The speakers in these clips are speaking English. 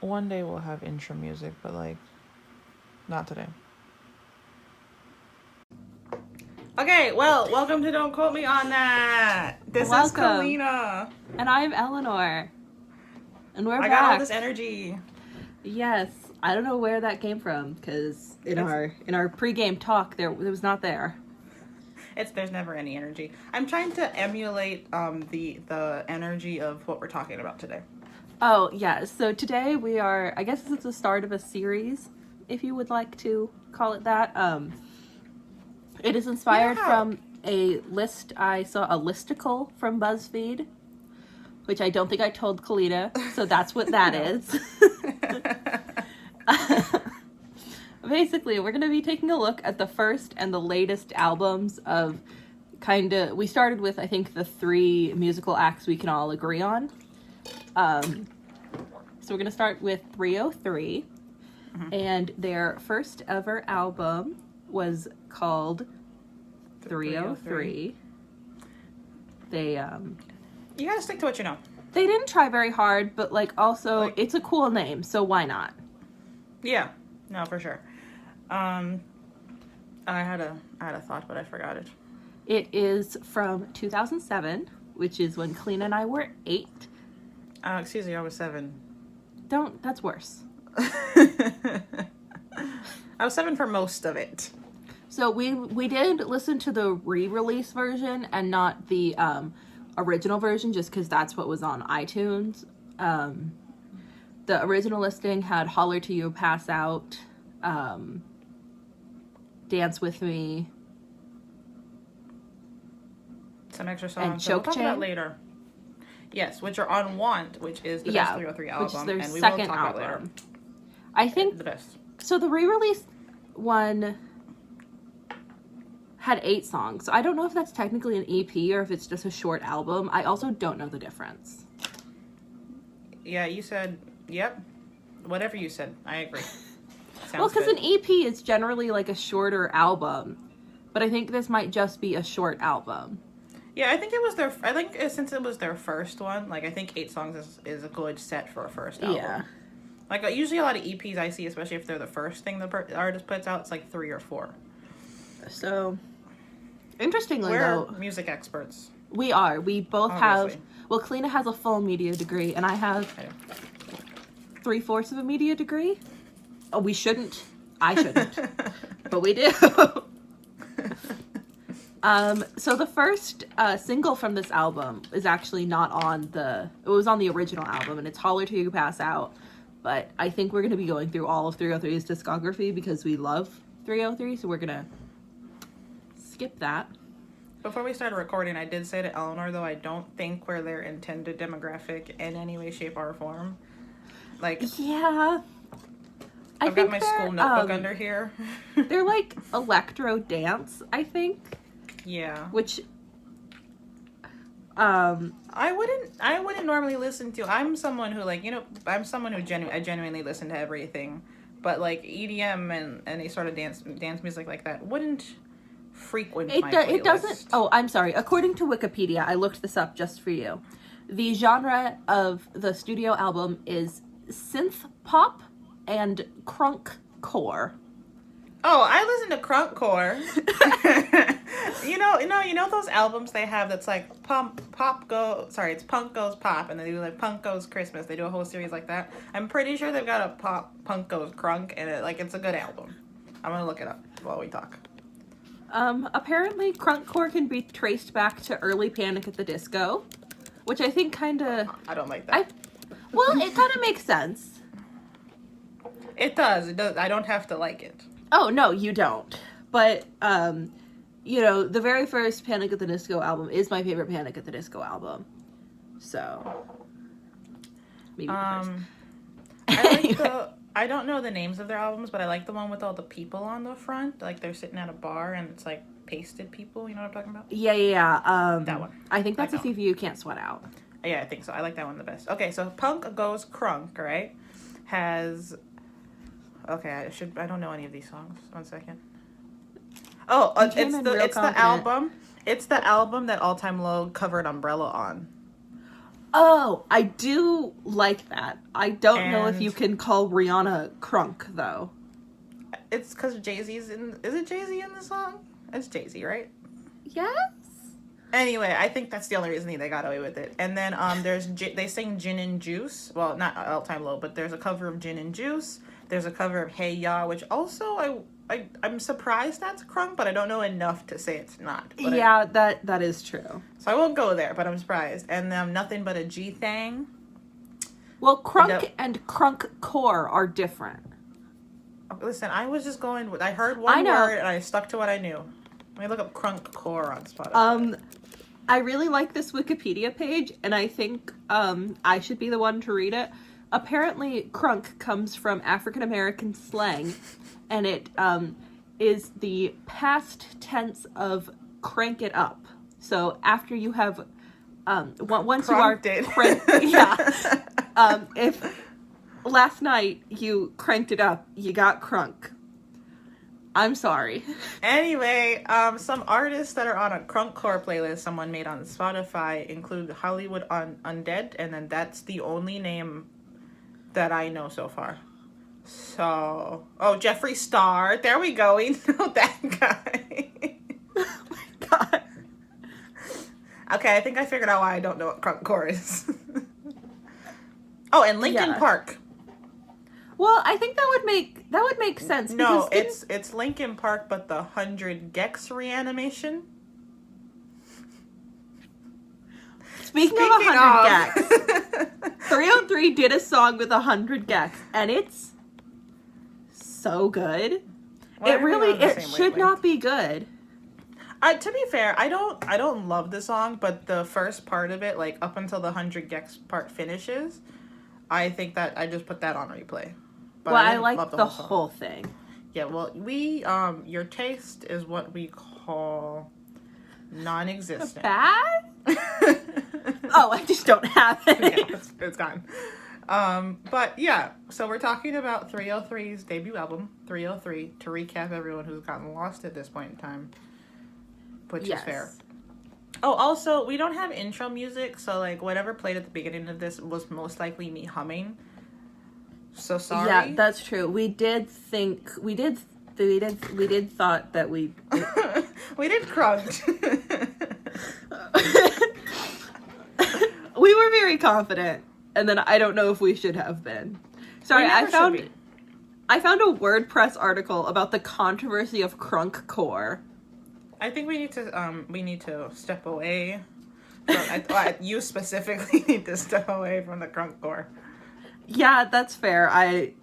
One day we'll have intro music, but like, not today. Okay, well, welcome to Don't Quote Me on That. This is Kalina. And I'm Elanor. And we're back. I got all this energy. Yes. I don't know where that came from, because in our pregame talk, it was not there. There's never any energy. I'm trying to emulate the energy of what we're talking about today. Oh, yeah. So today we are, I guess this is the start of a series, if you would like to call it that. It is inspired from a list. I saw a listicle from BuzzFeed, which I don't think I told Kalina, so that's what that is. Basically, we're going to be taking a look at the first and the latest albums of we started with, I think, the 3 musical acts we can all agree on. So we're going to start with 303, and their first ever album was called 303. They, You gotta stick to what you know. They didn't try very hard, but, it's a cool name, so why not? Yeah. No, for sure. I had a thought, but I forgot it. It is from 2007, which is when Kalina and I were 8. Excuse me, I was 7. That's worse. I was 7 for most of it. So we did listen to the re-release version and not the original version, just because that's what was on iTunes. The original listing had Holler Till You Pass Out, Dance With Me, some extra songs. And Choke We'll talk Chain. about later. Yes, which are on Want, which is the best 303 album, which is their and we second will talk album. about later. I think The best. so. The re-release one had 8 songs. So I don't know if that's technically an EP or if it's just a short album. I also don't know the difference. Yeah, you said, yep. Whatever you said, I agree. Well, because an EP is generally like a shorter album, but I think this might just be a short album. Yeah, I think since it was their first one, I think 8 songs is a good set for a first album. Yeah. Usually a lot of EPs I see, especially if they're the first thing the artist puts out, it's 3 or 4. So, interestingly, we're music experts. We are. We both Obviously. Kalina has a full media degree, and I have 3/4 of a media degree. Oh, we shouldn't. I shouldn't. But we do. So the first single from this album is actually not on it was on the original album, and it's Holler Till You Pass Out. But I think we're going to be going through all of 303's discography because we love 303, so we're going to skip that. Before we started recording, I did say to Eleanor, though, I don't think we're their intended demographic in any way, shape, or form. Yeah. I've got my school notebook under here. They're electro dance, I think. Yeah. Which I wouldn't normally listen to. I'm someone who I'm someone who I genuinely listen to everything. But EDM and any sort of dance music like that wouldn't frequent my playlist. It doesn't. Oh, I'm sorry. According to Wikipedia, I looked this up just for you. The genre of the studio album is synth pop and crunk-core. Oh, I listen to crunkcore. you know those albums they have that's it's Punk Goes Pop, and they do Punk Goes Christmas. They do a whole series like that. I'm pretty sure they've got a Punk Goes Crunk, and it's a good album. I'm gonna look it up while we talk. Apparently crunkcore can be traced back to early Panic at the Disco, which I think kind of... I don't like that. Well, it kind of makes sense. It does. I don't have to like it. Oh, no, you don't. But, the very first Panic at the Disco album is my favorite Panic at the Disco album. So, maybe the first. I don't know the names of their albums, but I like the one with all the people on the front. They're sitting at a bar and it's pasted people. You know what I'm talking about? Yeah. That one. I think that's a CV You Can't Sweat Out. Yeah, I think so. I like that one the best. Okay, so Punk Goes Crunk, right? Has... Okay, I don't know any of these songs. 1 second. Oh, it's the album. It's the album that All Time Low covered Umbrella on. Oh, I do like that. I don't know if And- you can call Rihanna crunk, though. It's because Jay-Z's in... Is it Jay-Z in the song? It's Jay-Z, right? Yes? Anyway, I think that's the only reason they got away with it. And then they sing Gin and Juice. Well, not All Time Low, but there's a cover of Gin and Juice. There's a cover of Hey Ya, which also I'm surprised that's crunk, but I don't know enough to say it's not. But Yeah, that is true. so I won't go there, but I'm surprised. And Nothing But a G Thang. Well, crunk and crunk core are different. Listen, I was just going with... I heard one word and I stuck to what I knew. Let me look up crunk core on Spotify. I really like this Wikipedia page, and I think I should be the one to read it. Apparently, crunk comes from African American slang, and it is the past tense of crank it up. So after you have, once you are cranked, if last night you cranked it up, you got crunk. I'm sorry. Anyway, some artists that are on a crunkcore playlist someone made on Spotify include Hollywood Undead, and then that's the only name that I know so far. So, Jeffree Star. There we go. We know that guy. Oh my god. Okay, I think I figured out why I don't know what crunkcore is. Oh, and Linkin Park. Well, I think that would make sense. No, it's Linkin Park, but the 100 Gex reanimation. Speaking of 100 Gex, 303 did a song with 100 Gex, and it's so good. It should not be good. To be fair, I don't love the song, but the first part of it, like up until the 100 Gex part finishes, I think that I just put that on replay. But I like the whole thing. Yeah, well, your taste is what we call non-existent. Bad? Oh, I just don't have it. Yeah, it's gone. But yeah, so we're talking about 303's debut album, 303, to recap everyone who's gotten lost at this point in time, which is fair. Oh, also, we don't have intro music, so like whatever played at the beginning of this was most likely me humming. So sorry. Yeah, that's true. We did thought that we we did crunch. We were very confident, and then I don't know if we should have been. Sorry, I found a WordPress article about the controversy of crunk core. I think we need to step away. You specifically need to step away from the crunk core. Yeah, that's fair. I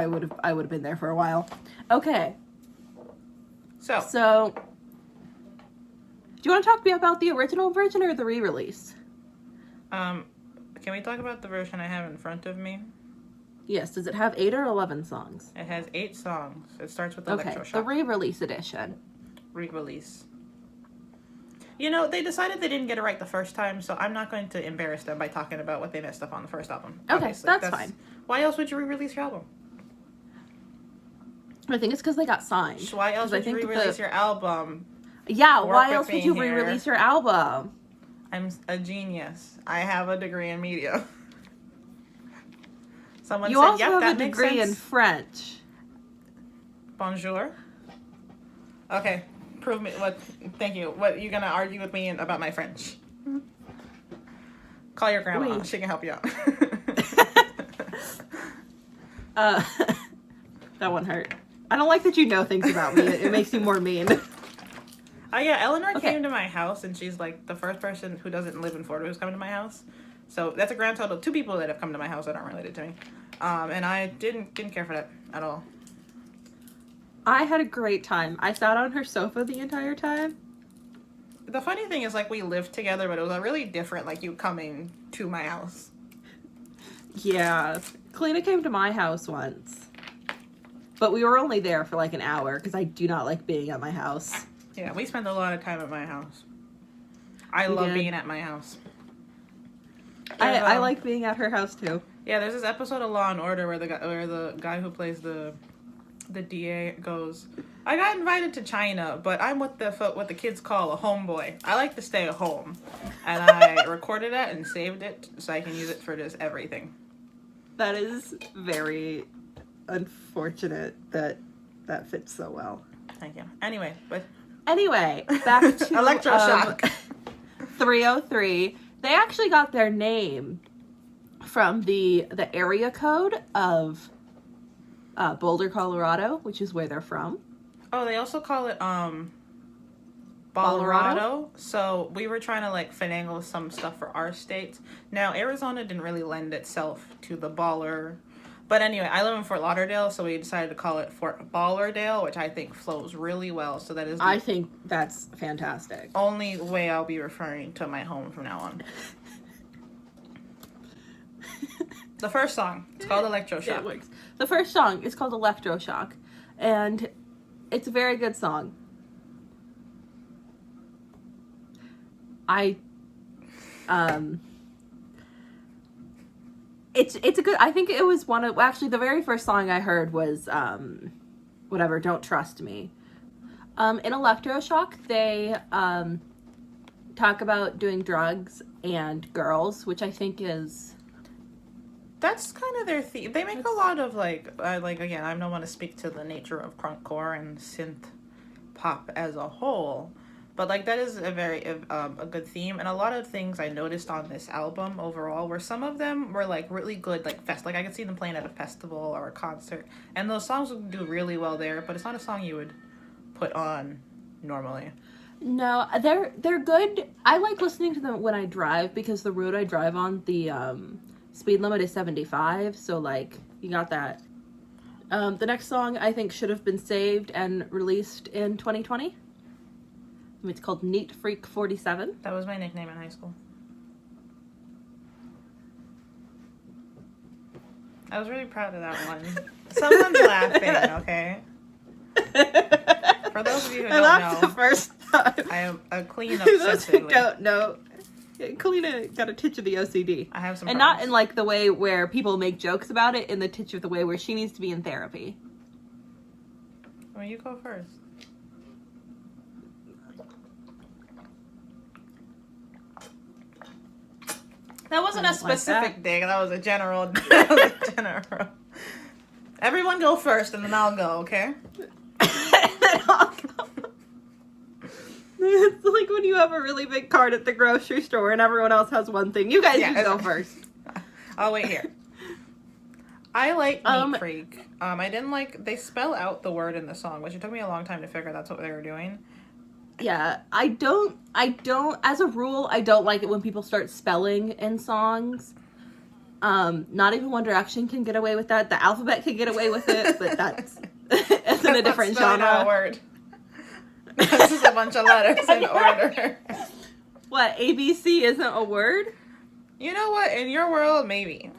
would have been there for a while. Okay. So, do you want to talk to me about the original version or the re-release? Can we talk about the version I have in front of me? Yes. Does it have 8 or 11 songs? It has 8 songs. It starts with Electroshock. The re-release edition. Re-release. You know, they decided they didn't get it right the first time, so I'm not going to embarrass them by talking about what they messed up on the first album. Okay, Obviously. that's fine. Why else would you re-release your album? I think it's because they got signed. Why else would you re-release your album? Yeah, why else would you re-release your album? I'm a genius. I have a degree in media. Someone you said, also yep, have that a makes degree sense. in French. Bonjour. Okay, prove me what. Thank you. What you gonna argue with me about my French? Call your grandma. Wait. She can help you out. That one hurt. I don't like that you know things about me. It makes you more mean. Oh yeah, Eleanor came to my house, and she's like the first person who doesn't live in Florida who's come to my house. So that's a grand total of 2 people that have come to my house that aren't related to me. And I didn't care for that at all. I had a great time. I sat on her sofa the entire time. The funny thing is, like, we lived together, but it was a really different, like, you coming to my house. Yeah. Kalina came to my house once. But we were only there for like an hour because I do not like being at my house. Yeah, we spend a lot of time at my house. I love being at my house. I like being at her house too. Yeah, there's this episode of Law and Order where the guy who plays the the DA goes, I got invited to China, but I'm what the kids call a homeboy. I like to stay at home. And I recorded it and saved it so I can use it for just everything. That is very unfortunate that that fits so well. Thank you. Anyway, back to Electroshock. 303. They actually got their name from the area code of Boulder, Colorado, which is where they're from. Oh, they also call it Colorado. So we were trying to like finagle some stuff for our states. Now Arizona didn't really lend itself to the baller. But anyway, I live in Fort Lauderdale, so we decided to call it Fort Ballardale, which I think flows really well. So that is I think that's fantastic. Only way I'll be referring to my home from now on. The first song, it's called Electroshock. It works. The first song is called Electroshock, and it's a very good song. It's a good. I think it was one of actually the very first song I heard was whatever. Don't Trust Me. In Electroshock, they talk about doing drugs and girls, which I think is. That's kind of their theme. They make a lot of like again, I don't want to speak to the nature of crunkcore and synth pop as a whole, but like that is a very a good theme. And a lot of things I noticed on this album overall were some of them were like really good, like like I could see them playing at a festival or a concert, and those songs would do really well there. But it's not a song you would put on normally. No, they're good. I like listening to them when I drive because the road I drive on, the speed limit is 75, so like you got that. The next song I think should have been saved and released in 2020. It's called Neat Freak 47. That was my nickname in high school. I was really proud of that one. Someone's laughing, okay? For those of you who don't laughed know, the first time. I am a clean For those who obsessively. don't know, Kalina got a titch of the OCD. I have some And problems. not in like the way where people make jokes about it, in the titch of the way where she needs to be in therapy. Well, you go first. That wasn't a specific dig. That was a general. Everyone go first, and then I'll go. Okay. Then I'll go. It's like when you have a really big cart at the grocery store and everyone else has one thing. You guys just go first. I'll wait here. I like Neat Freak. I didn't like they spell out the word in the song, which it took me a long time to figure that's what they were doing. Yeah, I don't, as a rule, I don't like it when people start spelling in songs. Not even One Direction can get away with that. The alphabet can get away with it, but that's it's in a different genre. Word. This is a bunch of letters in order. What, ABC isn't a word? You know what? In your world, maybe.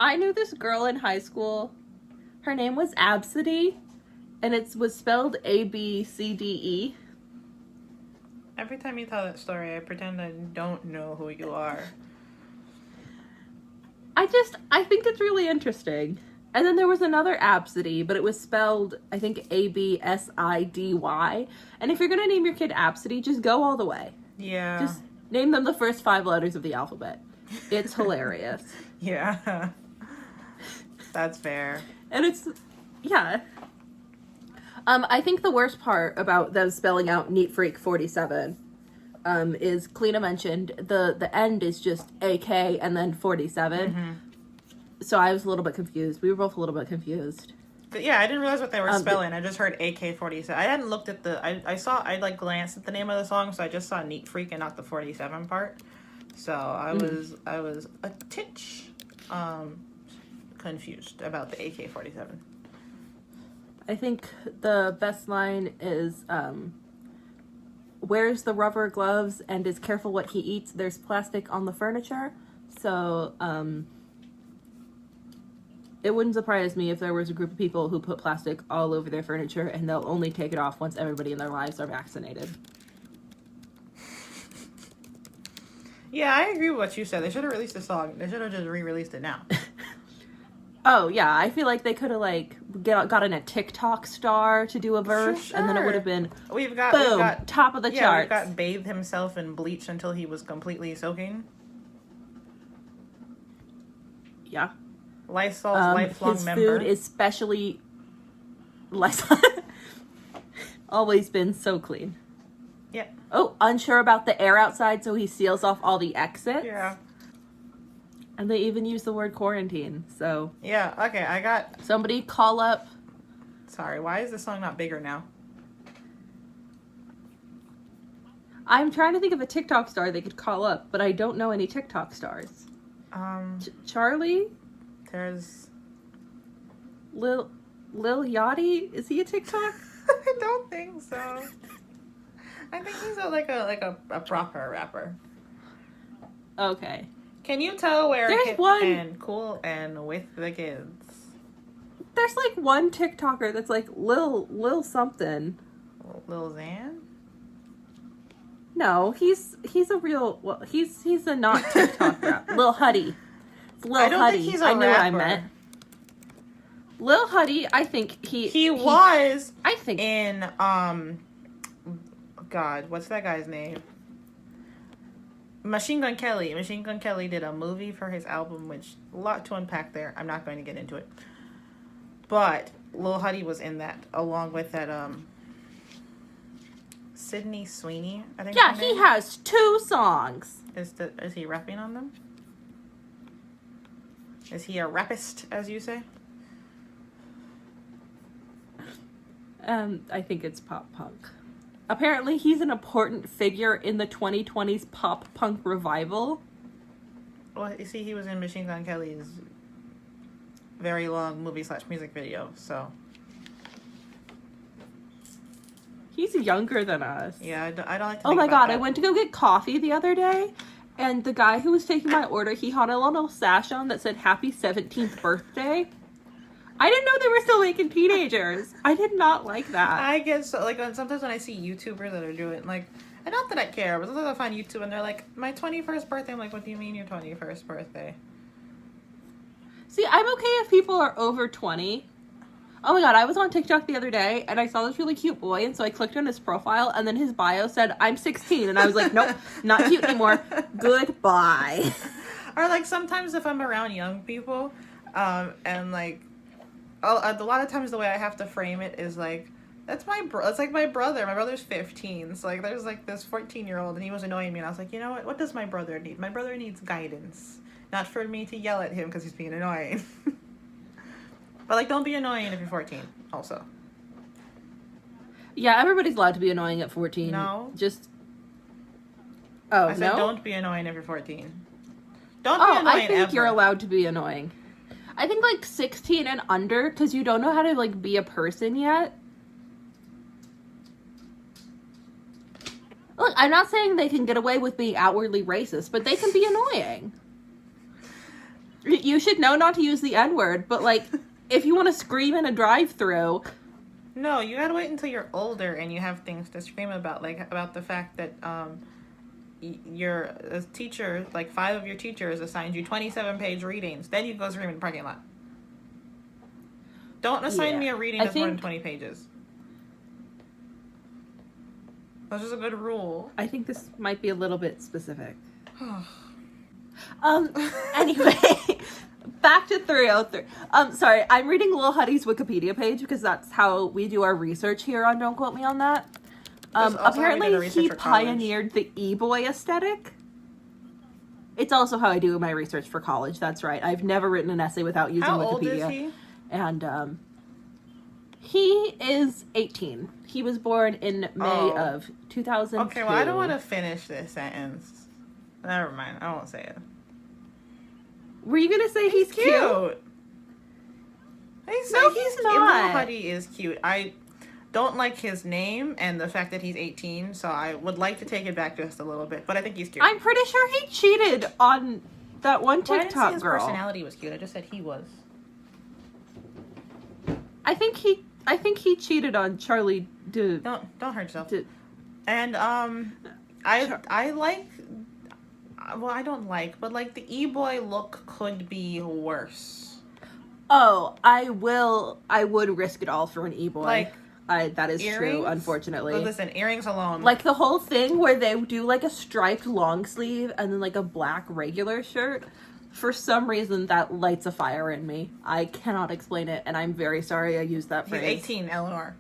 I knew this girl in high school. Her name was Absidy, and it was spelled ABCDE. Every time you tell that story, I pretend I don't know who you are. I think it's really interesting. And then there was another Absidy, but it was spelled, I think, ABSIDY. And if you're going to name your kid Absidy, just go all the way. Yeah. Just name them the first 5 letters of the alphabet. It's hilarious. Yeah. That's fair. And it's, yeah. I think the worst part about them spelling out Neat Freak 47 is Kalina mentioned the end is just AK and then 47. Mm-hmm. So I was a little bit confused. We were both a little bit confused. But yeah, I didn't realize what they were spelling. I just heard AK-47. I hadn't looked at I like glanced at the name of the song, so I just saw Neat Freak and not the 47 part. So I was a titch confused about the AK-47. I think the best line is, wears the rubber gloves and is careful what he eats. There's plastic on the furniture. So, it wouldn't surprise me if there was a group of people who put plastic all over their furniture and they'll only take it off once everybody in their lives are vaccinated. Yeah, I agree with what you said. They should have released the song. They should have just re-released it now. Oh yeah, I feel like they could have like gotten a TikTok star to do a verse, Sure. and then it would have been We've got top of the charts. We've got bathed himself in bleach until he was completely soaking. Yeah. Lysol's lifelong his member. Food is specially Lysol. Always been so clean. Yeah. Oh, unsure about the air outside, so he seals off all the exits. Yeah. And they even use the word quarantine, so... Yeah, okay, I got... Somebody call up... Sorry, why is this song not bigger now? I'm trying to think of a TikTok star they could call up, but I don't know any TikTok stars. Charlie? There's... Lil Huddy? Is he a TikTok? I don't think so. I think he's a proper rapper. Okay. Can you tell where There's hip one... and cool and with the kids? There's like one TikToker that's like Lil something. Lil Xan? No, he's a real... Well, he's a not TikTok rap. Lil Huddy. It's Lil I don't Huddy. think he's a I knew rapper. what I meant. Lil Huddy, I think he was I think in God, what's that guy's name? Machine Gun Kelly. Machine Gun Kelly did a movie for his album, which a lot to unpack there. I'm not going to get into it. But Lil Huddy was in that, along with that Sydney Sweeney, I think. yeah, he has 2 songs. Is he rapping on them? Is he a rapist, as you say? I think it's pop punk. Apparently, he's an important figure in the 2020s pop punk revival. Well, you see, he was in Machine Gun Kelly's very long movie/music video, so... He's younger than us. Yeah, I don't like to Oh think my about god, that. I went to go get coffee the other day, and the guy who was taking my order, he had a little sash on that said, Happy 17th birthday. I didn't know they were still making teenagers. I did not like that. I get so, like, sometimes when I see YouTubers that are doing, like, and not that I care, but sometimes I find YouTube and they're like, my 21st birthday. I'm like, what do you mean your 21st birthday? See, I'm okay if people are over 20. Oh my god, I was on TikTok the other day, and I saw this really cute boy, and so I clicked on his profile, and then his bio said, I'm 16, and I was like, nope, not cute anymore. Goodbye. Or, like, sometimes if I'm around young people, and, like, a lot of times the way I have to frame it is, like, that's like my brother. My brother's 15, so, like, there's, like, this 14-year-old, and he was annoying me, and I was like, you know what does my brother need? My brother needs guidance, not for me to yell at him because he's being annoying. But, like, don't be annoying if you're 14, also. Yeah, everybody's allowed to be annoying at 14. No. Just... Oh, I said no? don't be annoying if you're 14. Don't be annoying I think ever. you're allowed to be annoying. I think, like, 16 and under, because you don't know how to, like, be a person yet. Look, I'm not saying they can get away with being outwardly racist, but they can be annoying. You should know not to use the N-word, but, like, if you want to scream in a drive-thru... No, you gotta wait until you're older and you have things to scream about, like, about the fact that, your teacher, like 5 of your teachers assigned you 27-page readings. Then you go scream in the parking lot. Don't assign me a reading that's more than 20 pages. That's just a good rule. I think this might be a little bit specific. Anyway, back to 303. Sorry, I'm reading Lil Huddy's Wikipedia page because that's how we do our research here on Don't Quote Me on That. Apparently he pioneered the e-boy aesthetic. It's also how I do my research for college, that's right. I've never written an essay without using Wikipedia. How old is he? And, he is 18. He was born in May of 2002. Okay, well, I don't want to finish this sentence. Never mind, I won't say it. Were you gonna say he's cute? He's not. Lil Huddy is cute. I don't like his name and the fact that he's 18, so I would like to take it back just a little bit, but I think he's cute. I'm pretty sure he cheated on that one TikTok I didn't say his girl. personality was cute. I just said he was. I think he cheated on Charlie. Don't hurt yourself. And I like. Well, I don't like, but like the e-boy look could be worse. Oh, I would risk it all for an e-boy. Like, that is earrings? true, unfortunately. But listen, earrings alone. Like the whole thing where they do like a striped long sleeve and then like a black regular shirt. For some reason, that lights a fire in me. I cannot explain it, and I'm very sorry I used that He's phrase. 18, Eleanor.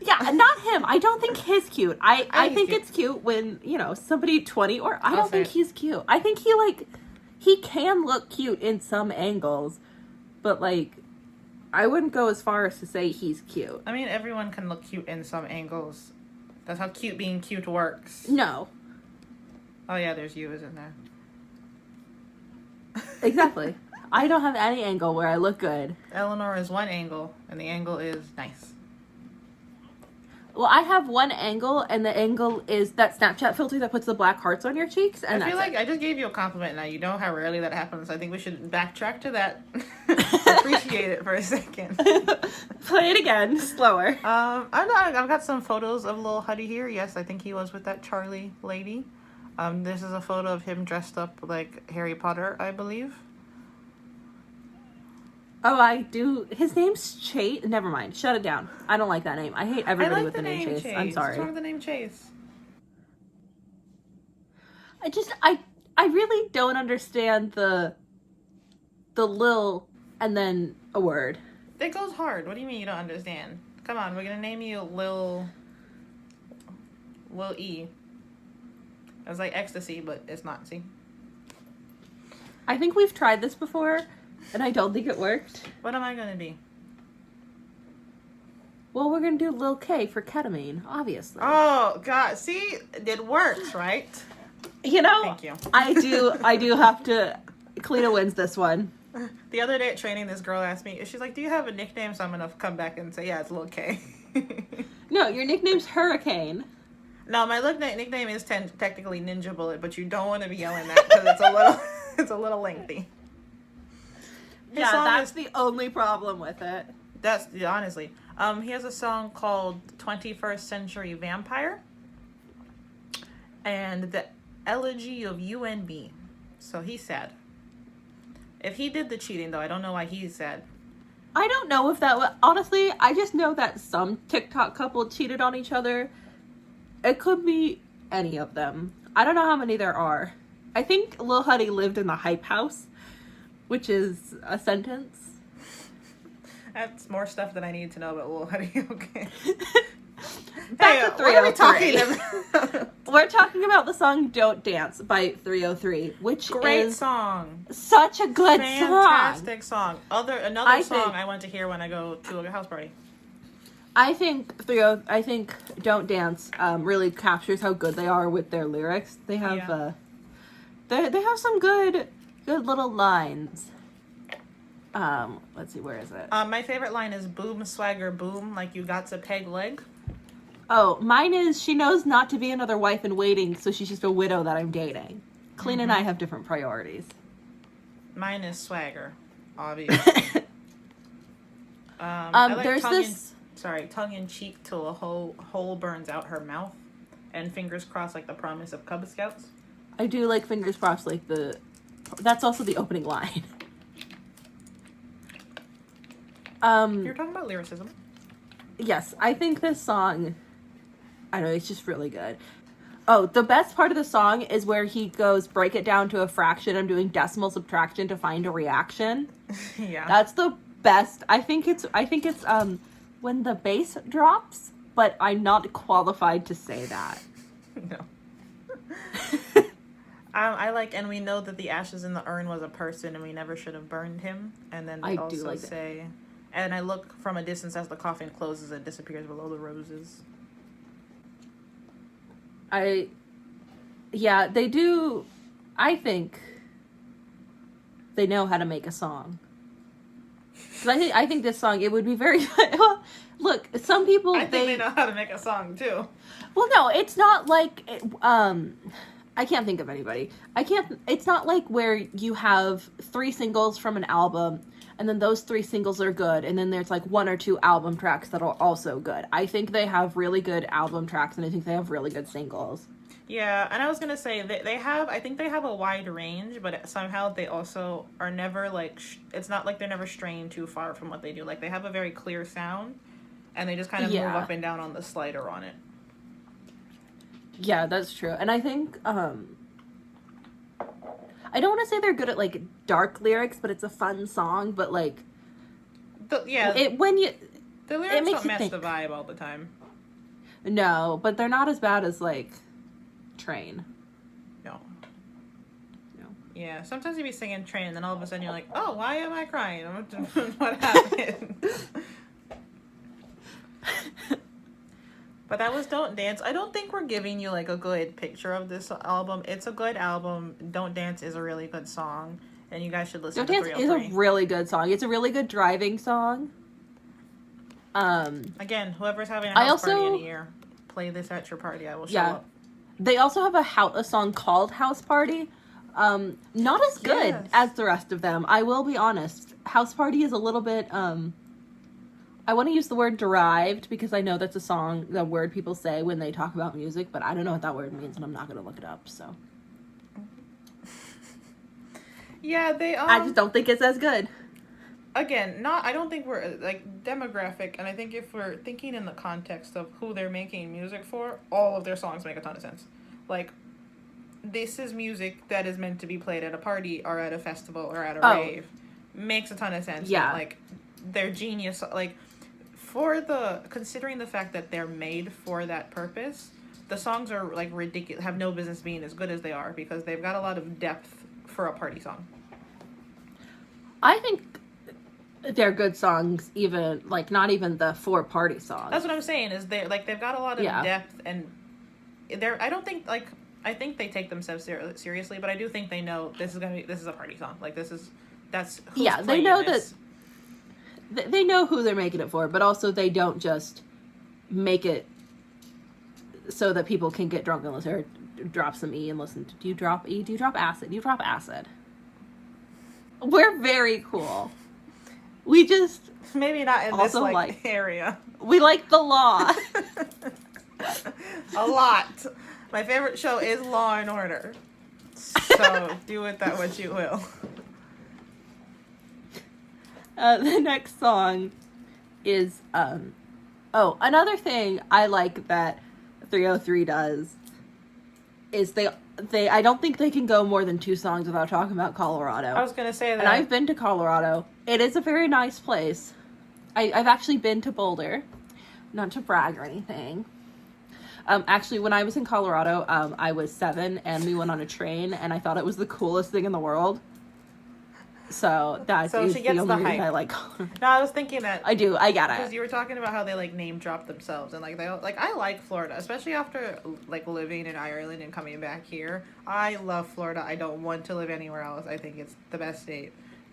Yeah, not him. I don't think he's cute. I think cute. it's cute when, somebody 20 or I I'll don't think say it. he's cute. I think he can look cute in some angles, but like I wouldn't go as far as to say he's cute. I mean, everyone can look cute in some angles. That's how cute being cute works. No. Oh yeah, there's you, isn't there? Exactly. I don't have any angle where I look good. Eleanor is one angle, and the angle is nice. Well, I have one angle, and the angle is that Snapchat filter that puts the black hearts on your cheeks. And I feel like I just gave you a compliment now. You know how rarely that happens. I think we should backtrack to that. Appreciate it for a second. Play it again, slower. I've got some photos of Lil Huddy here. Yes, I think he was with that Charlie lady. This is a photo of him dressed up like Harry Potter, I believe. Oh, I do. His name's Chase. Never mind. Shut it down. I don't like that name. I hate everybody with the name Chase. I'm sorry. What's wrong with the name Chase? I really don't understand the Lil and then a word. It goes hard. What do you mean you don't understand? Come on, we're gonna name you Lil E. It's like ecstasy, but it's not. See? I think we've tried this before, and I don't think it worked. What am I gonna be? Well, we're gonna do Lil K for ketamine, obviously. Oh God! See, it works, right? Thank you. I do have to. Kalina wins this one. The other day at training, this girl asked me, she's like, "Do you have a nickname?" So I'm gonna come back and say, "Yeah, it's Lil K." No, your nickname's Hurricane. No, my nickname is technically Ninja Bullet, but you don't want to be yelling that because it's a little lengthy. Yeah, that's the only problem with it. That's honestly. He has a song called 21st Century Vampire and the Elegy of UNB. So he's sad. If he did the cheating, though, I don't know why he's sad. I don't know if that was... Honestly, I just know that some TikTok couple cheated on each other. It could be any of them. I don't know how many there are. I think Lil Huddy lived in the hype house, which is a sentence. That's more stuff that I need to know about Lil Huddy. Okay. Back to 303. What are we talking about? We're talking about the song Don't Dance by 303, which Great is song. such a good Fantastic song. Another I song think- I want to hear when I go to a house party. I think Don't Dance really captures how good they are with their lyrics. They have they have some good little lines. Let's see, where is it? My favorite line is "Boom swagger boom," like you got to peg leg. Oh, mine is she knows not to be another wife in waiting, so she's just a widow that I'm dating. Kalina and I have different priorities. Mine is swagger, obviously. I like there's this. tongue in cheek till a hole burns out her mouth, and fingers crossed like the promise of Cub Scouts. I do like fingers crossed, like that's also the opening line. You're talking about lyricism. Yes, I think this song, I don't know, it's just really good. Oh, the best part of the song is where he goes, break it down to a fraction. I'm doing decimal subtraction to find a reaction. Yeah. That's the best. I think it's when the bass drops, but I'm not qualified to say that. No. I like, and we know that the ashes in the urn was a person, and we never should have burned him. And then they I also do like say, and I look from a distance as the coffin closes and disappears below the roses. Yeah, they do. I think they know how to make a song. 'Cause I think this song, it would be very... Well, look, some people... I think they know how to make a song, too. Well, no, it's not like... I can't think of anybody. It's not like where you have 3 singles from an album, and then those 3 singles are good, and then there's like 1 or 2 album tracks that are also good. I think they have really good album tracks, and I think they have really good singles. Yeah, and I was gonna say they have, I think they have a wide range, but somehow they also are never like it's not like they're never straying too far from what they do. Like they have a very clear sound, and they just kind of move Yeah. up and down on the slider on it. Yeah, that's true. And I think I don't want to say they're good at like dark lyrics, but it's a fun song. But like, Yeah, when you the lyrics makes don't you mess think. the vibe all the time. No, but they're not as bad as like Train. No. No. Yeah, sometimes you be singing Train, and then all of a sudden you're like, oh, why am I crying? What happened? But that was Don't Dance. I don't think we're giving you like a good picture of this album. It's a good album. Don't Dance is a really good song, and you guys should listen Don't to Dance is 303. a really good song. It's a really good driving song. Again, whoever's having a house party in a year, play this at your party. I will show up. They also have a song called House Party. Not as good as the rest of them. I will be honest. House Party is a little bit, I want to use the word derived because I know that's the word people say when they talk about music, but I don't know what that word means and I'm not going to look it up, so. Yeah, I just don't think it's as good. Again, I don't think we're, like, demographic, and I think if we're thinking in the context of who they're making music for, all of their songs make a ton of sense. Like, this is music that is meant to be played at a party, or at a festival, or at a rave. Makes a ton of sense. Yeah. And, like, they're genius, like, considering the fact that they're made for that purpose, the songs are, like, ridiculous, have no business being as good as they are, because they've got a lot of depth for a party song. I think they're good songs, even like not even the for party songs. That's what I'm saying. Is they've got a lot of depth, and I don't think I think they take themselves seriously, but I do think they know this is a party song. Like that's who's they know this. that they know who they're making it for, but also they don't just make it so that people can get drunk and listen or drop some E and listen to. Do you drop E? Do you drop acid? You drop acid. We're very cool. We just maybe not in this like area. We like the law. A lot. My favorite show is Law and Order. So do with that what you will. The next song is another thing I like that 303 does is they I don't think they can go more than 2 songs without talking about Colorado. I was gonna say that. And I've been to Colorado. It is a very nice place. I've actually been to Boulder. Not to brag or anything. Actually, when I was in Colorado, I was 7 and we went on a train and I thought it was the coolest thing in the world. So that's the only reason I like Colorado. No, I was thinking that. I do. I get it. Because you were talking about how they like name drop themselves and like I like Florida, especially after like living in Ireland and coming back here. I love Florida. I don't want to live anywhere else. I think it's the best state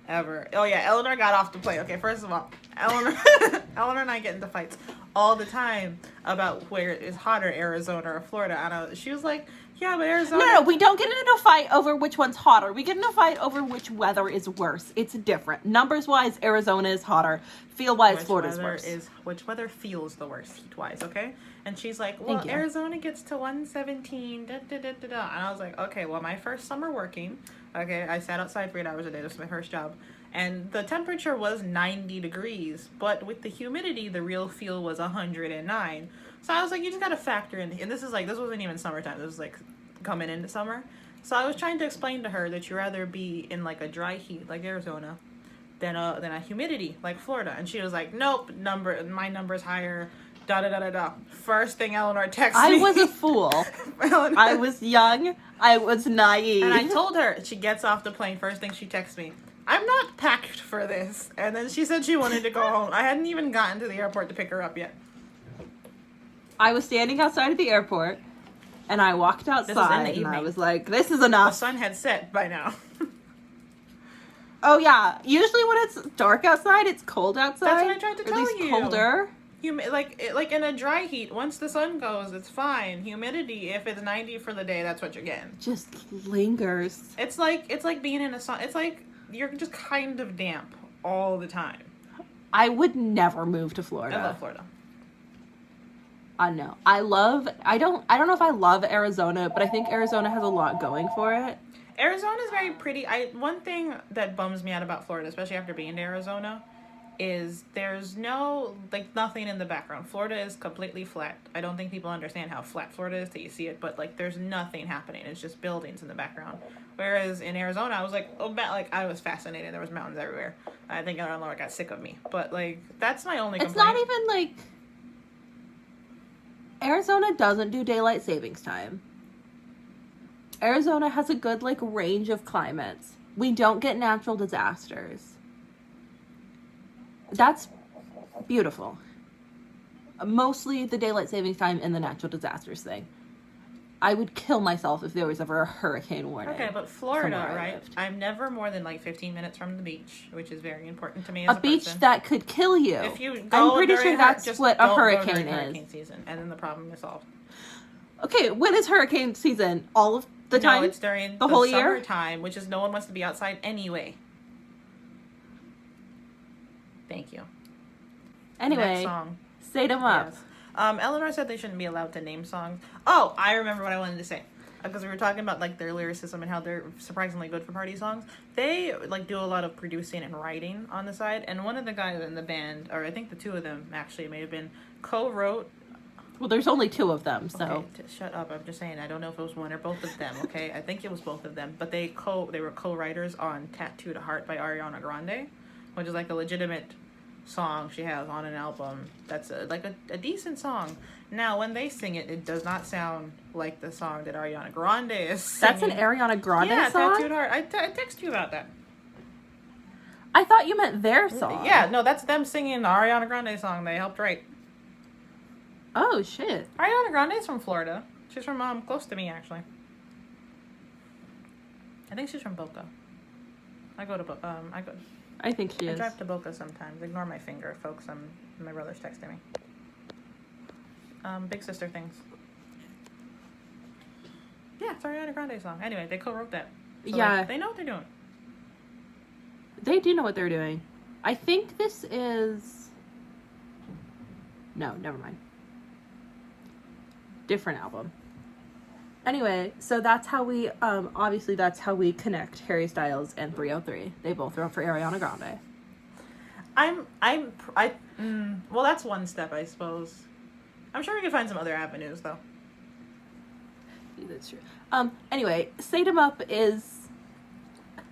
ever. Oh yeah, Elanor got off the plane. Okay, first of all, Elanor and I get into fights all the time about where is hotter, Arizona or Florida. And she was like, yeah, but Arizona... No, we don't get into a fight over which one's hotter. We get into a fight over which weather is worse. It's different. Numbers-wise, Arizona is hotter. Feel-wise, Florida's worse. Which weather feels the worst, heat-wise, okay? And she's like, well, Arizona gets to 117, And I was like, okay, well, my first summer working, okay, I sat outside for 8 hours a day. This was my first job. And the temperature was 90 degrees, but with the humidity, the real feel was 109. So I was like, you just gotta factor in, and this wasn't even summertime, this was like coming into summer. So I was trying to explain to her that you'd rather be in like a dry heat like Arizona than a humidity like Florida. And she was like, nope, my number's higher, First thing Elanor texted me. I was a fool. I was young, I was naive. And I told her, she gets off the plane, first thing she texts me, I'm not packed for this. And then she said she wanted to go home. I hadn't even gotten to the airport to pick her up yet. I was standing outside of the airport, and I walked outside, and I was like, this is enough. The sun had set by now. Oh, yeah. Usually when it's dark outside, it's cold outside. That's what I tried to tell you. At least colder. Like in a dry heat, once the sun goes, it's fine. Humidity, if it's 90 for the day, that's what you're getting. Just lingers. It's like being in a sun. It's like you're just kind of damp all the time. I would never move to Florida. I love Florida. I know. I don't know if I love Arizona, but I think Arizona has a lot going for it. Arizona is very pretty. One thing that bums me out about Florida, especially after being to Arizona, is there's nothing in the background. Florida is completely flat. I don't think people understand how flat Florida is till you see it, but like there's nothing happening. It's just buildings in the background. Whereas in Arizona, I was like, I was fascinated. There was mountains everywhere. I think Elanor got sick of me, but like that's my only complaint. It's not even like Arizona doesn't do daylight savings time. Arizona has a good like range of climates. We don't get natural disasters. That's beautiful. Mostly the daylight savings time and the natural disasters thing. I would kill myself if there was ever a hurricane warning. Okay, but Florida, right? I'm never more than like 15 minutes from the beach, which is very important to me as a beach person. that could kill you. If you go I'm pretty sure that's what a hurricane is. Hurricane season, and then the problem is solved. Okay, when is hurricane season? All of the time? No, it's during the whole year? Summertime, which is no one wants to be outside anyway. Thank you. Anyway, next song. Say them up. Yes. Elanor said they shouldn't be allowed to name songs. Oh, I remember what I wanted to say. Because we were talking about like their lyricism and how they're surprisingly good for party songs. They like do a lot of producing and writing on the side. And one of the guys in the band, or I think the two of them actually may have been co-wrote. Well, there's only two of them, so. Okay, shut up. I'm just saying. I don't know if it was one or both of them, okay? I think it was both of them. But they were co-writers on Tattooed Heart by Ariana Grande, which is like a legitimate song she has on an album that's a decent song. Now, when they sing it, it does not sound like the song that Ariana Grande is singing. That's an Ariana Grande song? Yeah, Tattooed Heart. I text you about that. I thought you meant their song. Yeah, no, that's them singing the Ariana Grande song they helped write. Oh, shit. Ariana Grande's from Florida. She's from close to me, actually. I think she's from Boca. I think she is. I drive to Boca sometimes. Ignore my finger, folks. My brother's texting me. Big sister things. Yeah, it's Ariana Grande's song. Anyway, they co-wrote that. So yeah. They know what they're doing. They do know what they're doing. I think this is... No, never mind. Different album. Anyway, so that's how we, obviously that's how we connect Harry Styles and 303. They both wrote for Ariana Grande. Well, that's one step, I suppose. I'm sure we can find some other avenues, though. That's true. Anyway, Say Them Up is...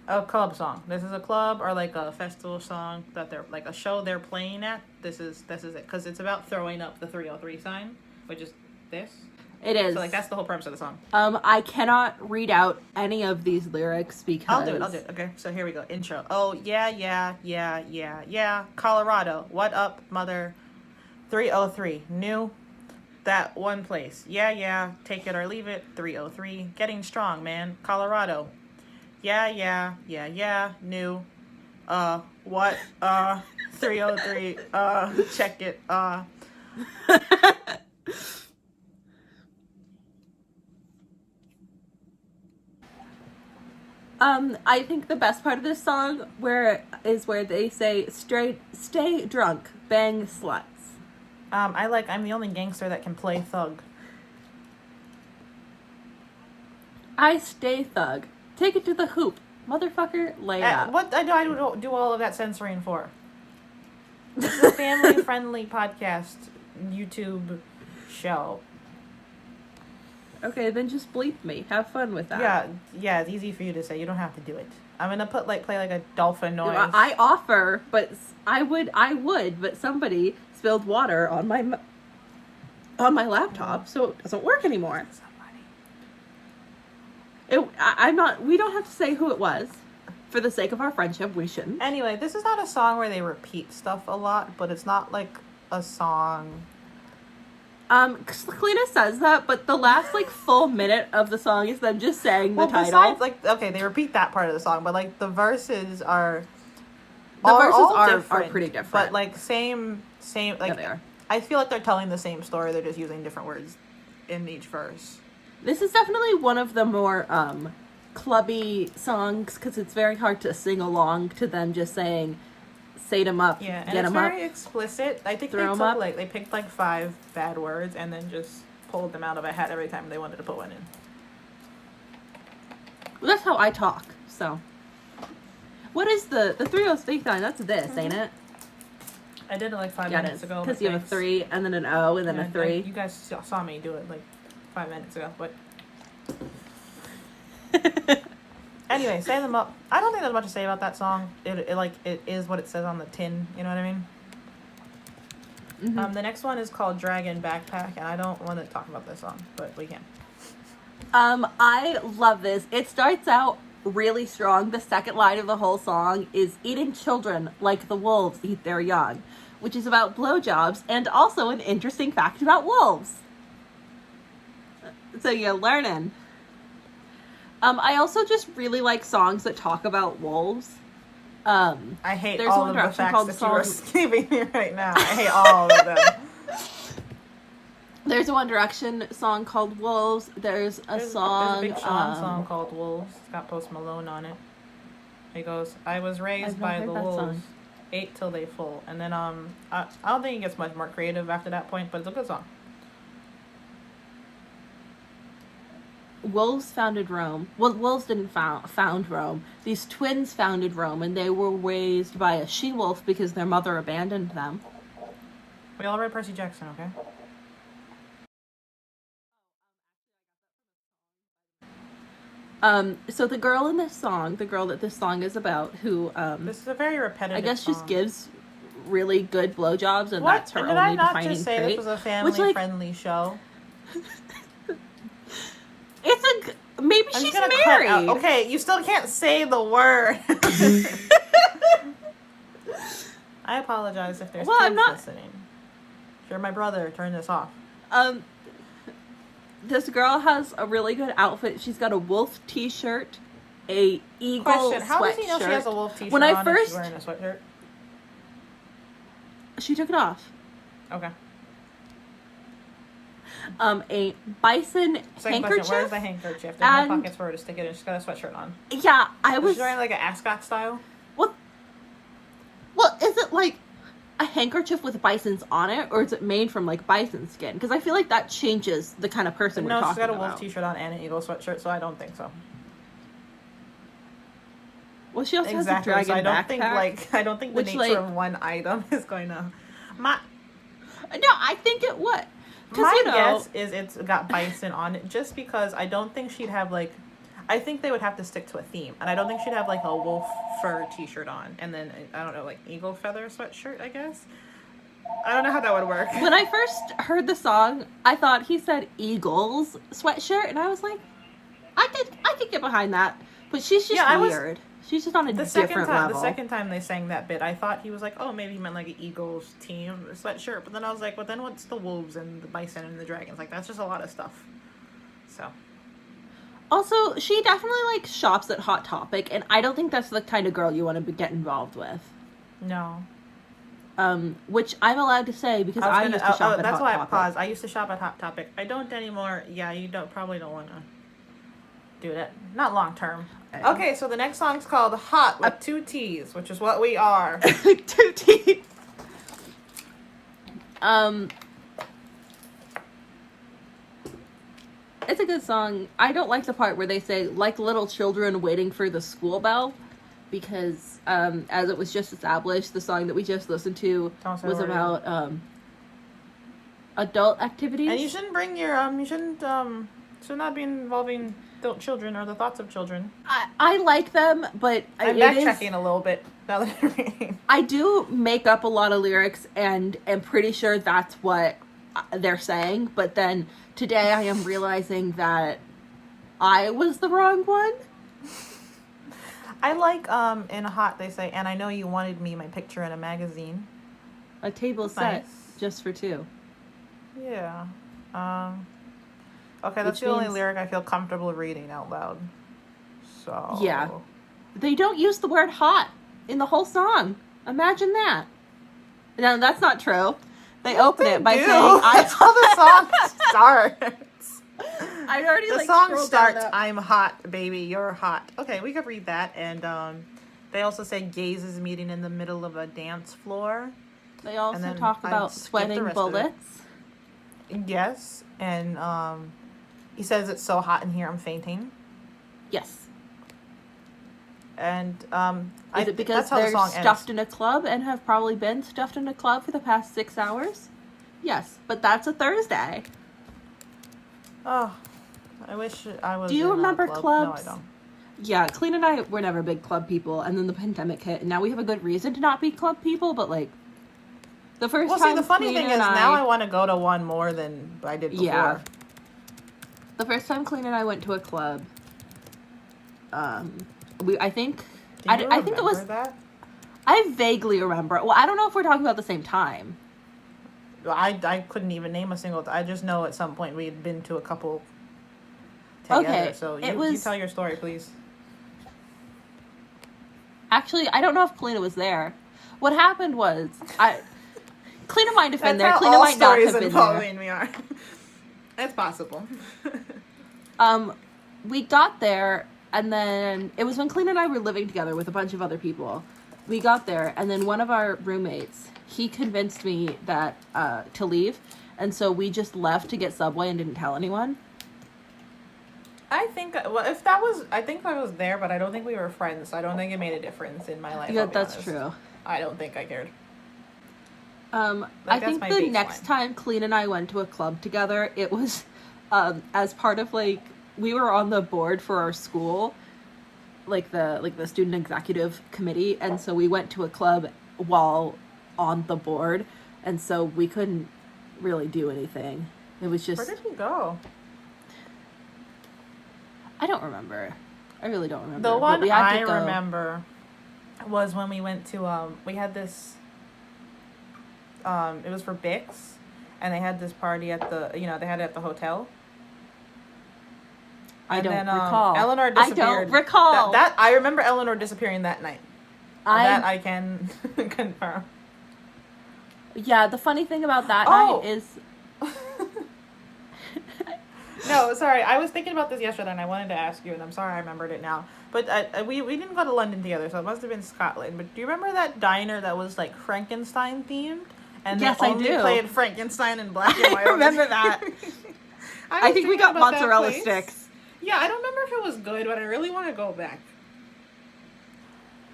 a club song. This is a club or like a festival song that they're, like a show they're playing at. This is it. Because it's about throwing up the 303 sign, which is this. It is. So, like, that's the whole premise of the song. I cannot read out any of these lyrics because... I'll do it. Okay, so here we go. Intro. Oh, yeah. Colorado. What up, mother? 303. New. That one place. Yeah. Take it or leave it. 303. Getting strong, man. Colorado. Yeah. New. What? 303. Check it. I think the best part of this song where they say stay drunk, bang sluts. I'm the only gangster that can play thug. I stay thug. Take it to the hoop. Motherfucker, lay up. What I do all of that censoring for? This is a family-friendly podcast YouTube show. Okay, then just bleep me. Have fun with that. Yeah, it's easy for you to say. You don't have to do it. I'm gonna play like a dolphin noise. I offer, but I would, but somebody spilled water on my laptop, so it doesn't work anymore. We don't have to say who it was. For the sake of our friendship, we shouldn't. Anyway, this is not a song where they repeat stuff a lot, but it's not like a song. Kalina says that, but the last full minute of the song is them just saying the title. Besides, okay, they repeat that part of the song, but the verses are. Are pretty different, but same. Yeah, they are. I feel like they're telling the same story. They're just using different words in each verse. This is definitely one of the more clubby songs because it's very hard to sing along to them just saying Say them up, Yeah, and get it's them up. very explicit. I think Throw 'em up. they picked like 5 bad words and then just pulled them out of a hat every time they wanted to put one in. Well, that's how I talk, so. What is the 303 sign? That's this, ain't it? I did it like 5 minutes ago. Because you have a 3 and then an O and then a 3. You guys saw me do it like 5 minutes ago, but anyway, say them up. I don't think there's much to say about that song. It is what it says on the tin. You know what I mean? Mm-hmm. The next one is called Dragon Backpack, and I don't want to talk about this song, but we can. I love this. It starts out really strong. The second line of the whole song is eating children like the wolves eat their young, which is about blowjobs and also an interesting fact about wolves. So you're learning. I also just really like songs that talk about wolves. I hate there's all one of the direction facts called that you are giving me right now. I hate all of them. There's a One Direction song called Wolves. There's a There's a song. Big Sean song called Wolves. It's got Post Malone on it. He goes, I was raised by the wolves, song. ate till they full. And then I don't think he gets much more creative after that point, but it's a good song. Wolves founded Rome. Well, wolves didn't found Rome. These twins founded Rome, and they were raised by a she-wolf because their mother abandoned them. We all read Percy Jackson, okay? So the girl in this song, the girl that this song is about, who, this is a very repetitive I guess song. just gives really good blowjobs, and what? that's her And only did I not defining just say trait. this was a family-friendly show? It's maybe I'm she's gonna married. cut out. Okay, you still can't say the word. I apologize if there's kids listening. If you're my brother, turn this off. This girl has a really good outfit. She's got a wolf t-shirt, a eagle Question: how does he know she sweatshirt. has a wolf t-shirt When on I if first, she's wearing a sweatshirt? She took it off. Okay. A bison Second handkerchief. question: where's the handkerchief? There's no pockets for her to stick it in. She's got a sweatshirt on. Yeah, I was. She's wearing like an ascot style. Well, is it like a handkerchief with bisons on it, or is it made from like bison skin? Because I feel like that changes the kind of person we're talking about. No, she's got a wolf t-shirt on and an eagle sweatshirt, so I don't think so. Well, she also has a Exactly. dragon So I don't backpack. I don't think the nature of one item is going to. No, I think it would. My guess is it's got bison on it, just because I don't think she'd have like. I think they would have to stick to a theme, and I don't think she'd have like a wolf fur t-shirt on, and then I don't know, like eagle feather sweatshirt. I guess. I don't know how that would work. When I first heard the song, I thought he said Eagles sweatshirt, and I was like, I could get behind that, but she's just weird. She's just on a different level. The second time they sang that bit, I thought he was like, oh, maybe he meant like an Eagles team sweatshirt, but then I was like, well, then what's the wolves and the bison and the dragons? Like, that's just a lot of stuff. So. Also, she definitely like shops at Hot Topic, and I don't think that's the kind of girl you want to get involved with. No. Which I'm allowed to say because I used to shop at Hot Topic. That's why I paused. I used to shop at Hot Topic. I don't anymore. Yeah, you probably don't want to do that. Not long term. Okay, so the next song's called Hot with 2 T's, which is what we are. 2 T's. It's a good song. I don't like the part where they say, like little children waiting for the school bell, because as it was just established, the song that we just listened to was about adult activities. And you shouldn't bring your should not be involving adult children or the thoughts of children. I like them, but I'm backtracking a little bit now that I'm reading. I do make up a lot of lyrics, and am pretty sure that's what they're saying, but then today I am realizing that I was the wrong one. I like in Hot they say, and I know you wanted me, my picture in a magazine. A table set just for 2. Yeah. Okay, that's the only lyric I feel comfortable reading out loud. So yeah, they don't use the word hot in the whole song. Imagine that. No, that's not true. They open it by saying, "That's how the song starts." I already the song starts. I'm hot, baby. You're hot. Okay, we could read that, and They also say gays is meeting in the middle of a dance floor. They also then talk I about skipped the sweating rest of it. bullets. Yes, and he says it's so hot in here I'm fainting. Yes. And Is it because that's how the they're song stuffed ends. in a club and have probably been stuffed in a club for the past 6 hours? Yes, but that's a Thursday. Oh, I wish I was. Do you in remember a club. clubs? No, I don't. Yeah, Kalina and I were never big club people, and then the pandemic hit, and now we have a good reason to not be club people, but, like, the first Well, time see, the funny Kalina thing and is now I want to go to one more than I did before. Yeah. The first time Kalina and I went to a club, I think... Do you I think it was... that? I vaguely remember. Well, I don't know if we're talking about the same time. I couldn't even name a single. I just know at some point we had been to a couple together. Okay, So it you was... tell your story, please. Actually, I don't know if Kalina was there. What happened was, Kalina might have been there. Kalina might not have been there. Me are. It's possible. We got there, and then it was when Kalina and I were living together with a bunch of other people. We got there, and then one of our roommates, he convinced me that to leave, and so we just left to get Subway and didn't tell anyone. I think, well, if that was, I think I was there, but I don't think we were friends. So I don't think it made a difference in my life. Yeah, I'll be that's honest. true. I don't think I cared. I think my the baseline. next time Kalina and I went to a club together, it was as part of, like, we were on the board for our school, like the student executive committee, and so we went to a club while on the board, and so we couldn't really do anything. It was just... Where did we go? I don't remember. I really don't remember. The one I go. remember was when we went to, we had this, it was for Bix, and they had this party at the, they had it at the hotel. I And don't then, recall. Eleanor disappeared. I don't recall. That I remember Eleanor disappearing that night. That I can confirm. Yeah, the funny thing about that night is... No, sorry. I was thinking about this yesterday, and I wanted to ask you, and I'm sorry I remembered it now. But we didn't go to London together, so it must have been Scotland. But do you remember that diner that was, like, Frankenstein themed? And yes, they I only do. played Frankenstein in black and white. I remember that. I think we got mozzarella sticks. Yeah, I don't remember if it was good, but I really want to go back.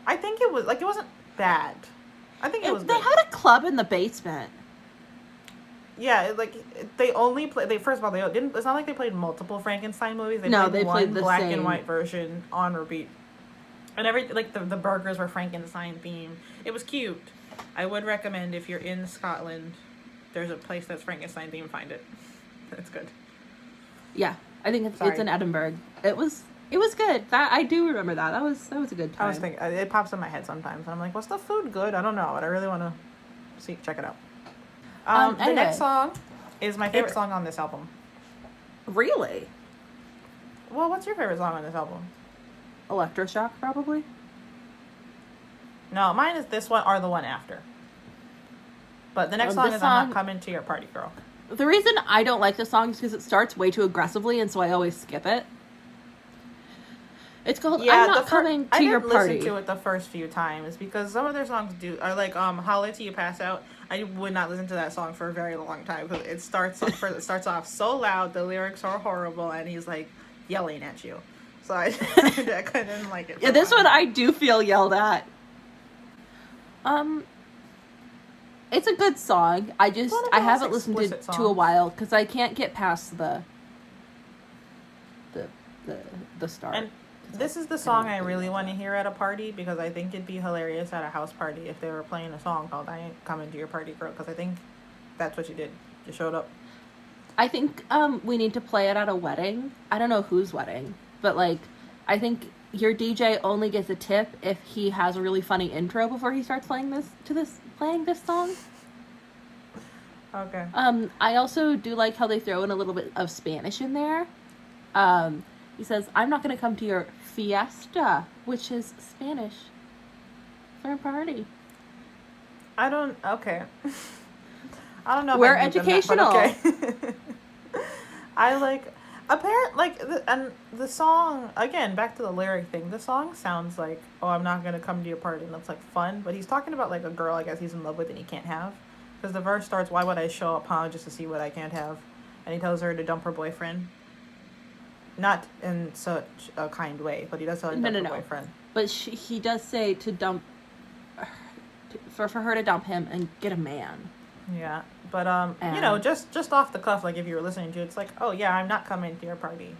I think it was, like, it wasn't bad. I think it was They good. had a club in the basement. Yeah, they only play. First of all, they didn't. It's not like they played multiple Frankenstein movies. They played played the black same. and white version on repeat. And the burgers were Frankenstein themed. It was cute. I would recommend if you're in Scotland, there's a place that's Frankenstein themed. Find it. It's good. Yeah, I think it's in Edinburgh. It was good. That I do remember that. That was a good time. I was thinking it pops in my head sometimes, and I'm like, "Was the food good?" I don't know, but I really want to check it out. The Anyway, next song is my favorite song on this album. Really? Well, what's your favorite song on this album? Electroshock, probably. No, mine is this one or the one after. But the next song is I'm Not Coming to Your Party, Girl. The reason I don't like this song is because it starts way too aggressively, and so I always skip it. It's called I'm Not Coming to Your Party. I didn't listen to it the first few times because some of their songs are like Holla Till You Pass Out. I would not listen to that song for a very long time because it starts off so loud, the lyrics are horrible, and he's like yelling at you. So I couldn't like it. Yeah, this one I do feel yelled at. It's a good song. I haven't listened to a while because I can't get past the start. And this is the song I really want to hear at a party because I think it'd be hilarious at a house party if they were playing a song called I Ain't Coming to Your Party, Girl, because I think that's what you did. You showed up. I think we need to play it at a wedding. I don't know whose wedding, but like I think your DJ only gets a tip if he has a really funny intro before he starts playing this song. Okay. I also do like how they throw in a little bit of Spanish in there. He says, "I'm not going to come to your fiesta," which is Spanish for a party. Okay. I don't know. We're educational. Okay. And the song, again, back to the lyric thing, the song sounds like, oh, I'm not gonna come to your party, and that's like fun, but he's talking about like a girl, I guess he's in love with and he can't have, because the verse starts, why would I show up, huh, just to see what I can't have, and he tells her to dump her boyfriend, not in such a kind way, but he does tell her to dump her boyfriend. But he does say to dump, for her to dump him and get a man. Yeah, but you know, just off the cuff, like if you were listening to it, it's like, oh yeah, I'm not coming to your party,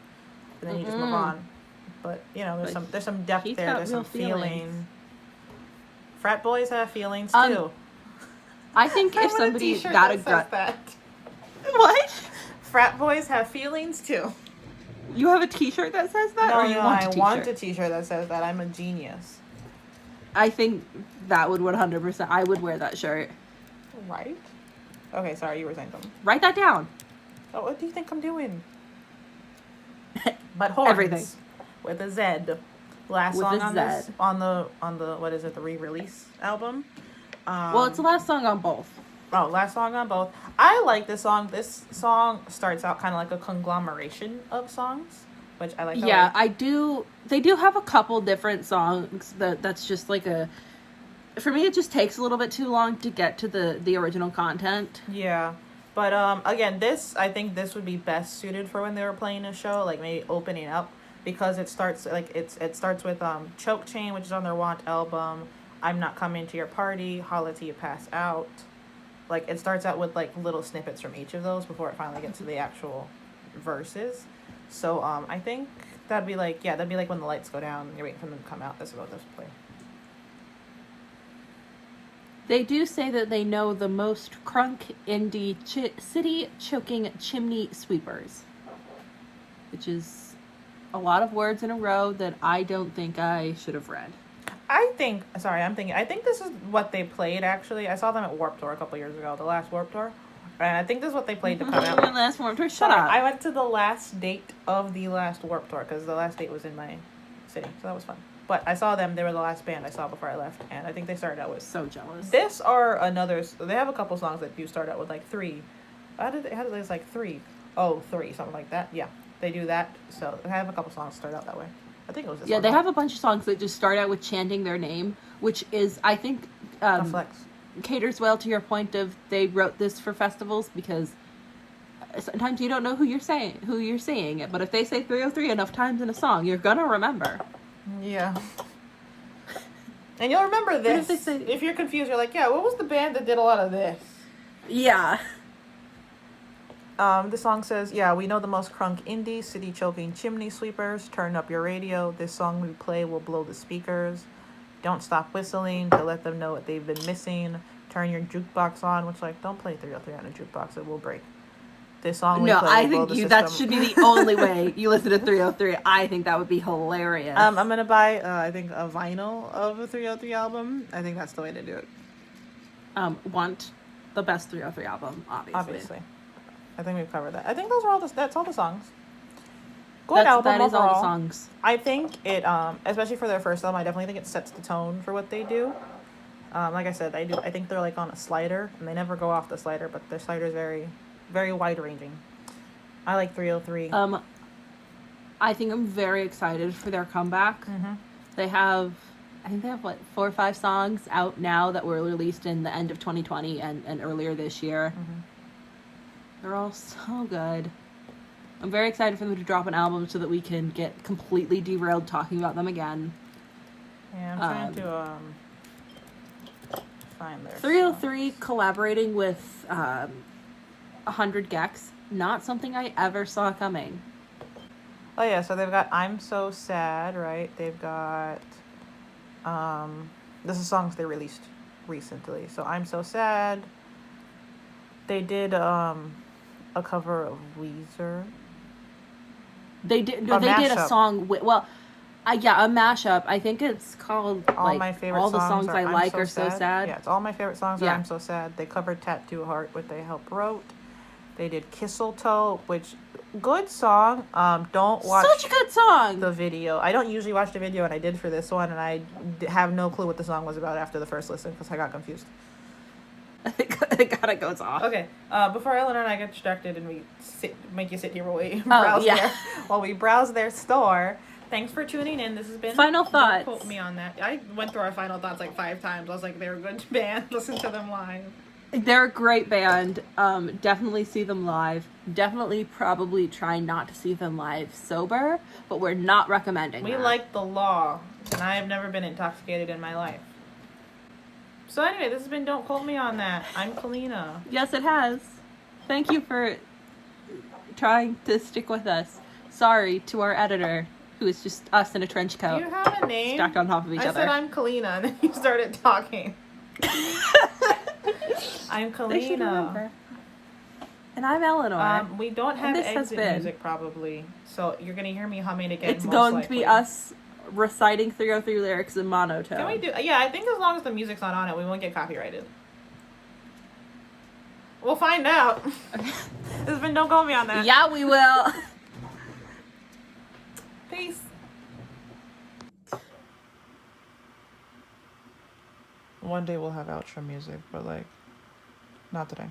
and then you just move on. But you know, there's some depth there. There's some feeling. Frat boys have feelings too. I think if somebody got that. What? Frat boys have feelings too. You have a T-shirt that says that, No, or you want a T-shirt? I want a T-shirt that says that. I'm a genius. I think that would 100%. I would wear that shirt. Right. Okay, sorry, you were saying something. Write that down. Oh, what do you think I'm doing? But horns. Everything. With a Z. Last with song a on Z. this on the what is it, the re-release album? Well, it's the last song on both. Oh, last song on both. I like this song. This song starts out kind of like a conglomeration of songs, which I like. Yeah, I do. They do have a couple different songs that's just like a. For me, it just takes a little bit too long to get to the original content. Yeah, but again, I think this would be best suited for when they were playing a show, like maybe opening up, because it starts it starts with Choke Chain, which is on their Want album. I'm Not Coming to Your Party, Holla Till You Pass Out. Like it starts out with like little snippets from each of those before it finally gets to the actual verses. So I think that'd be like when the lights go down and you're waiting for them to come out. That's about this play. They do say that they know the most crunk indie city choking chimney sweepers, which is a lot of words in a row that I don't think I should have read. I think this is what they played, actually. I saw them at Warped Tour a couple years ago, the last Warped Tour. And I think this is what they played to come out. The last Warped Tour? Shut up. I went to the last date of the last Warped Tour, because the last date was in my city, so that was fun. But I saw them, they were the last band I saw before I left, and I think they started out with... So jealous. They have a couple songs that do start out with, like, 3. How did they like 3? Oh, 3, something like that. Yeah, they do that, so they have a couple songs start out that way. I think it was this one. Yeah, they have a bunch of songs that just start out with chanting their name, which is, I think, caters well to your point of they wrote this for festivals, because sometimes you don't know who you're saying it, but if they say 303 enough times in a song, you're gonna remember. Yeah. And you'll remember this. If you're confused, you're like, yeah, what was the band that did a lot of this? Yeah. The song says, yeah, we know the most crunk indie, city choking chimney sweepers. Turn up your radio. This song we play will blow the speakers. Don't stop whistling to let them know what they've been missing. Turn your jukebox on, which, like, don't play 303 on a jukebox. It will break. This song we play I think that should be the only way you listen to 303. I think that would be hilarious. I'm going to buy, I think, a vinyl of a 303 album. I think that's the way to do it. Want the best 303 album, obviously. I think we've covered that. I think that's all the songs. Good album that is overall. all the songs. I think it, especially for their first album, I definitely think it sets the tone for what they do. Like I said, I think they're like on a slider, and they never go off the slider, but their slider is very, very wide-ranging. I like 303. I think I'm very excited for their comeback. Mm-hmm. I think they have, 4 or 5 songs out now that were released in the end of 2020 and earlier this year. Mm-hmm. They're all so good. I'm very excited for them to drop an album so that we can get completely derailed talking about them again. Yeah, I'm trying to find their 303 songs. Collaborating with 100 Gex. Not something I ever saw coming. Oh yeah, so they've got I'm So Sad, right? They've got this is songs they released recently. So I'm So Sad. They did a cover of Weezer. They did a song with, a mashup. I think it's called All My Favorite All the Songs I Like Are So Sad. Yeah, it's All My Favorite Songs Are I'm So Sad. They covered Tattoo Heart, which they helped wrote. They did Kisseltoe, which good song. Don't watch such a good song. The video. I don't usually watch the video, and I did for this one, and I have no clue what the song was about after the first listen because I got confused. it kind of goes off. Okay, before Eleanor and I get distracted and we make you sit here while we browse while we browse their store. Thanks for tuning in. This has been Final thoughts. Don't quote me on that. I went through our final thoughts like 5 times. I was like, they're a good band. Listen to them live. They're a great band. Definitely see them live. Definitely probably try not to see them live sober, but we're not recommending We that. like the law, and I have never been intoxicated in my life. So anyway, this has been Don't Quote Me on That. I'm Kalina. Yes, it has. Thank you for trying to stick with us. Sorry to our editor, who is just us in a trench Do coat you have a name? stacked on top of each I other. said I'm Kalina, and then you started talking. I'm They should Kalina. remember. And I'm Elanor. We don't have this has exit been- music probably, so you're gonna hear me humming again. It's most going to be likely. us reciting 303 lyrics in monotone. Can we do? Yeah, I think as long as the music's not on it, we won't get copyrighted. We'll find out. This has been Don't Quote Me on That. Yeah, we will. Peace. One day we'll have outro music, but like, not today.